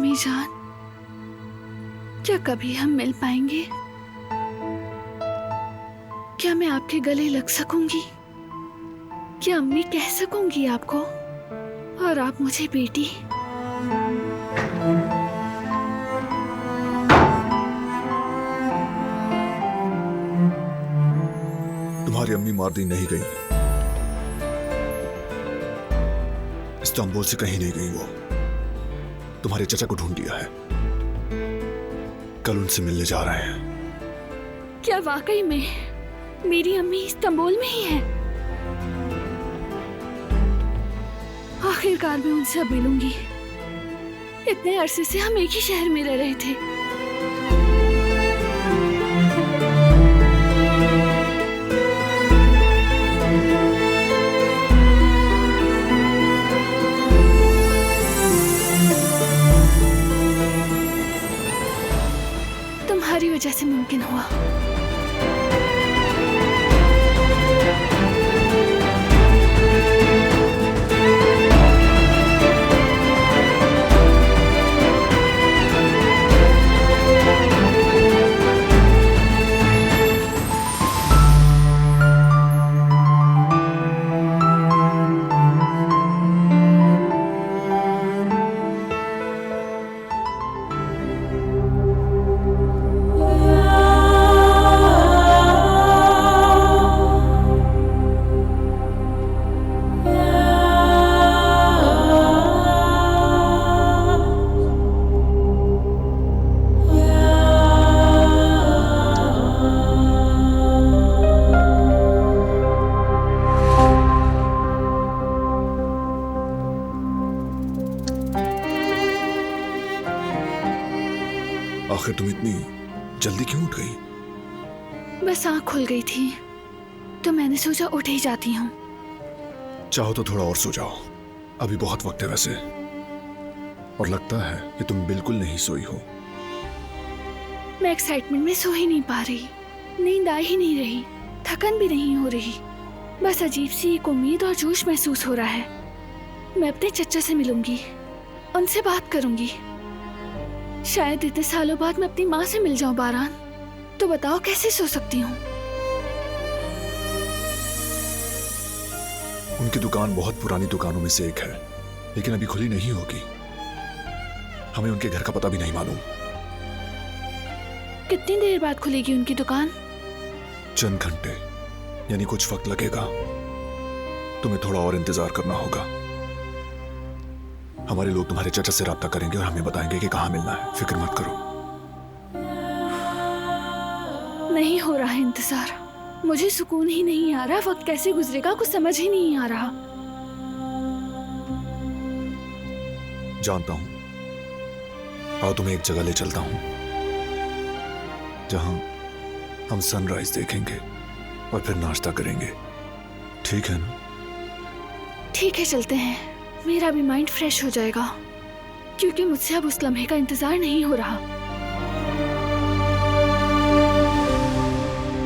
अम्मी जान, क्या कभी हम मिल पाएंगे? क्या मैं आपके गले लग सकूंगी? क्या अम्मी कह सकूंगी आपको और आप मुझे बेटी? तुम्हारी अम्मी मारदी नहीं गई, इस्तांबुल से कहीं नहीं गई। वो तुम्हारे चचा को ढूंढ लिया है, कल उनसे मिलने जा रहे हैं। क्या वाकई में मेरी अम्मी इस्तांबुल में ही है? आखिरकार मैं उनसे अब मिलूंगी। इतने अरसे से हम एक ही शहर में रह रहे थे। तुम्हारी वजह से मुमकिन हुआ। आखिर तुम इतनी जल्दी क्यों उठ गई? बस आँख खुल गई थी तो मैंने सोचा उठ ही जाती हूँ। चाहो तो थोड़ा और सो जाओ, अभी बहुत वक्त है वैसे। और लगता है कि तुम बिल्कुल नहीं सोई हो। मैं एक्साइटमेंट में सो ही नहीं पा रही, नींद आ ही नहीं रही, थकन भी नहीं हो रही। बस अजीब सी एक उम्मीद और जोश महसूस हो रहा है। मैं अपने चचा से मिलूंगी, उनसे बात करूंगी। शायद इतने सालों बाद मैं अपनी माँ से मिल जाऊं बारान। तो बताओ कैसे सो सकती हूँ? उनकी दुकान बहुत पुरानी दुकानों में से एक है, लेकिन अभी खुली नहीं होगी। हमें उनके घर का पता भी नहीं मालूम। कितनी देर बाद खुलेगी उनकी दुकान? चंद घंटे, यानी कुछ वक्त लगेगा। तुम्हें थोड़ा और इंतजार करना होगा। हमारे लोग तुम्हारे चचा से राब्ता करेंगे और हमें बताएंगे कि कहाँ मिलना है। फिक्र मत करो। नहीं हो रहा है इंतजार। मुझे सुकून ही नहीं आ रहा। वक्त कैसे गुजरेगा कुछ समझ ही नहीं आ रहा। जानता हूं, आओ तुम्हें एक जगह ले चलता हूं जहां हम सनराइज देखेंगे और फिर नाश्ता करेंगे। ठीक है ना? ठीक है, चलते हैं। मेरा भी माइंड फ्रेश हो जाएगा, क्योंकि मुझसे अब उस लम्हे का इंतजार नहीं हो रहा।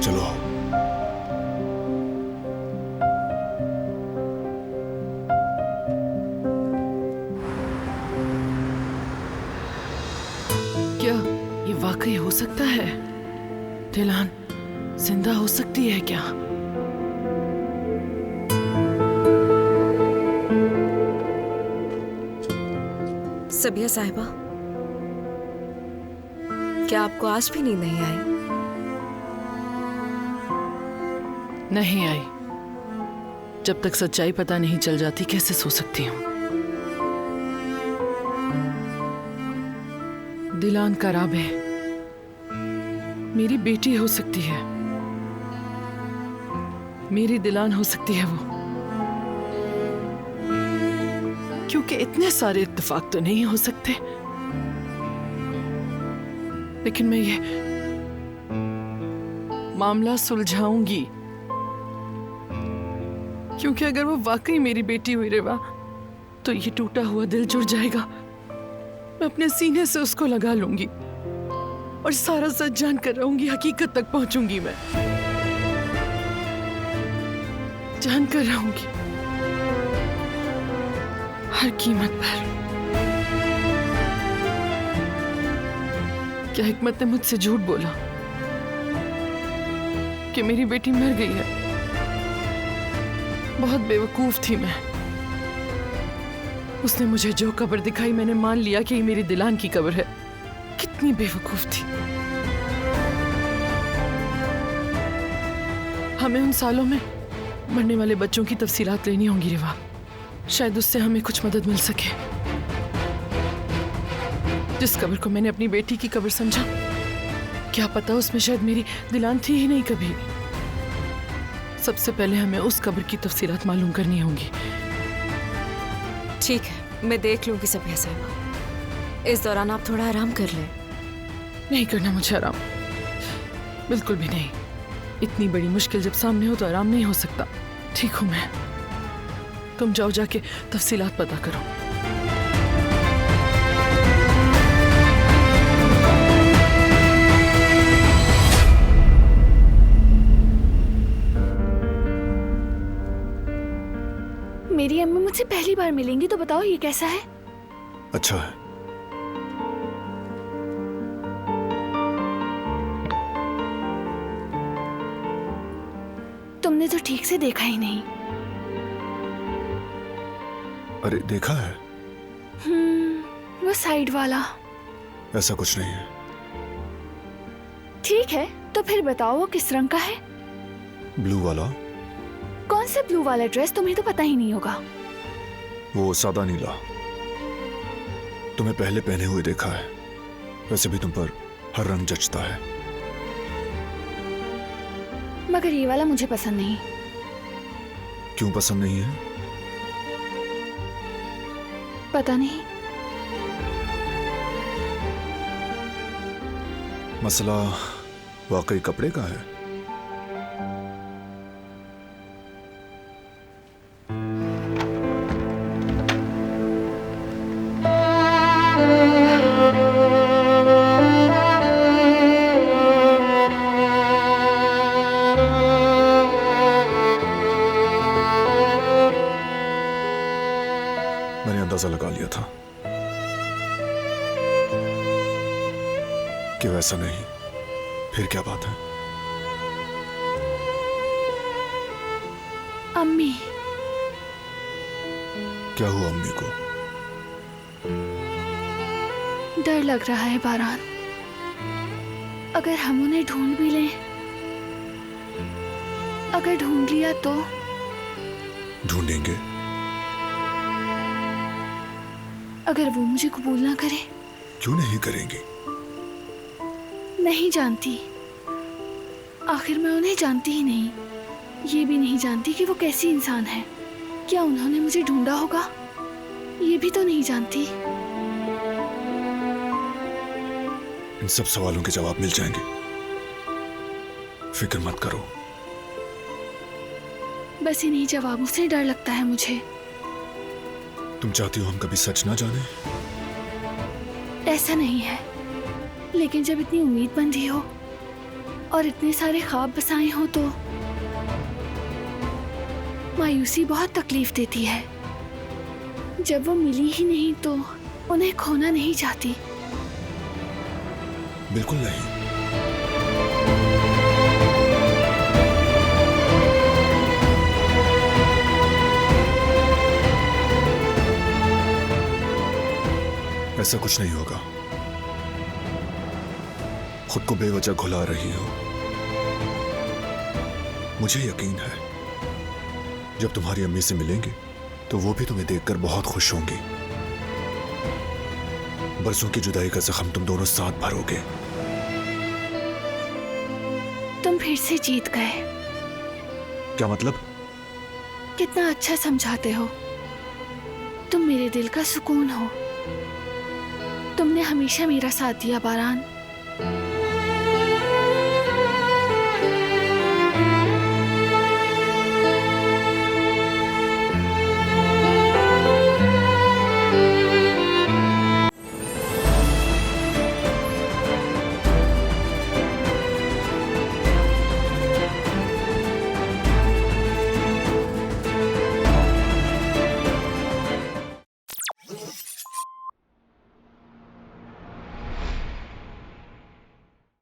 चलो आओ। क्या ये वाकई हो सकता है? दिलान जिंदा हो सकती है क्या? सबिया साहिबा, क्या आपको आज भी नींद नहीं आई? नहीं आई। जब तक सच्चाई पता नहीं चल जाती कैसे सो सकती हूँ? दिलान का राबे मेरी बेटी हो सकती है। मेरी दिलान हो सकती है वो, क्योंकि इतने सारे इत्तेफाक तो नहीं हो सकते। लेकिन मैं ये मामला सुलझाऊंगी, क्योंकि अगर वो वाकई मेरी बेटी हुई रेवा, तो ये टूटा हुआ दिल जुड़ जाएगा। मैं अपने सीने से उसको लगा लूंगी और सारा सच जान कर रहूंगी। हकीकत तक पहुंचूंगी, मैं जान कर रहूंगी हर कीमत पर। क्या हिकमत ने मुझसे झूठ बोला कि मेरी बेटी मर गई है? बहुत बेवकूफ थी मैं। उसने मुझे जो कब्र दिखाई मैंने मान लिया कि ये मेरी दिलान की कब्र है। कितनी बेवकूफ थी। हमें उन सालों में मरने वाले बच्चों की तफसीलात लेनी होंगी रिवा। शायद उससे हमें कुछ मदद मिल सके। जिस कब्र को मैंने अपनी बेटी की कब्र समझा, क्या पता उसमें शायद मेरी दिलान थी ही नहीं कभी। सबसे पहले हमें उस कब्र की तफसीलात मालूम करनी होंगी। ठीक है, मैं देख लूंगी सबिया साहिबा। इस दौरान आप थोड़ा आराम कर लें। नहीं करना मुझे आराम, बिल्कुल भी नहीं। इतनी बड़ी मुश्किल जब सामने हो तो आराम नहीं हो सकता। ठीक हूं मैं, तुम जाओ जाके तफसीलात पता करो। मेरी अम्मी मुझसे पहली बार मिलेंगी तो बताओ ये कैसा है? अच्छा है। तुमने तो ठीक से देखा ही नहीं। अरे देखा है। वो साइड वाला। ऐसा कुछ नहीं है। ठीक है, तो फिर बताओ वो किस रंग का है? ब्लू वाला। कौन से ब्लू वाला ड्रेस? तुम्हें तो पता ही नहीं होगा। वो सादा नीला। तुम्हें पहले पहने हुए देखा है। वैसे भी तुम पर हर रंग जचता है। मगर ये वाला मुझे पसंद नहीं। क्यों पसंद नहीं है? पता नहीं। मसला वाकई कपड़े का है। मैंने अंदाजा लगा लिया था कि वैसा नहीं। फिर क्या बात है? अम्मी। क्या हुआ अम्मी को? डर लग रहा है बारान। अगर हम उन्हें ढूंढ भी लें, अगर ढूंढ लिया तो? ढूंढेंगे। अगर वो मुझे कबूल ना करे? क्यों नहीं करेंगी? नहीं जानती। आखिर मैं उन्हें जानती ही नहीं। ये भी नहीं जानती कि वो कैसी इंसान है। क्या उन्होंने मुझे ढूंढा होगा? ये भी तो नहीं जानती। इन सब सवालों के जवाब मिल जाएंगे। फिक्र मत करो। बस इन्हीं जवाबों से डर लगता है मुझे। तुम चाहती हो हम कभी सच ना जाने? ऐसा नहीं है, लेकिन जब इतनी उम्मीद बंधी हो और इतने सारे ख्वाब बसाए हो तो मायूसी बहुत तकलीफ देती है। जब वो मिली ही नहीं तो उन्हें खोना नहीं चाहती। बिल्कुल नहीं। ऐसा कुछ नहीं होगा। खुद को बेवजह घुला रही हो। मुझे यकीन है जब तुम्हारी अम्मी से मिलेंगे तो वो भी तुम्हें देखकर बहुत खुश होंगी। बरसों की जुदाई का जख्म तुम दोनों साथ भरोगे। तुम फिर से जीत गए। क्या मतलब? कितना अच्छा समझाते हो। तुम मेरे दिल का सुकून हो। तुमने हमेशा मेरा साथ दिया बारान।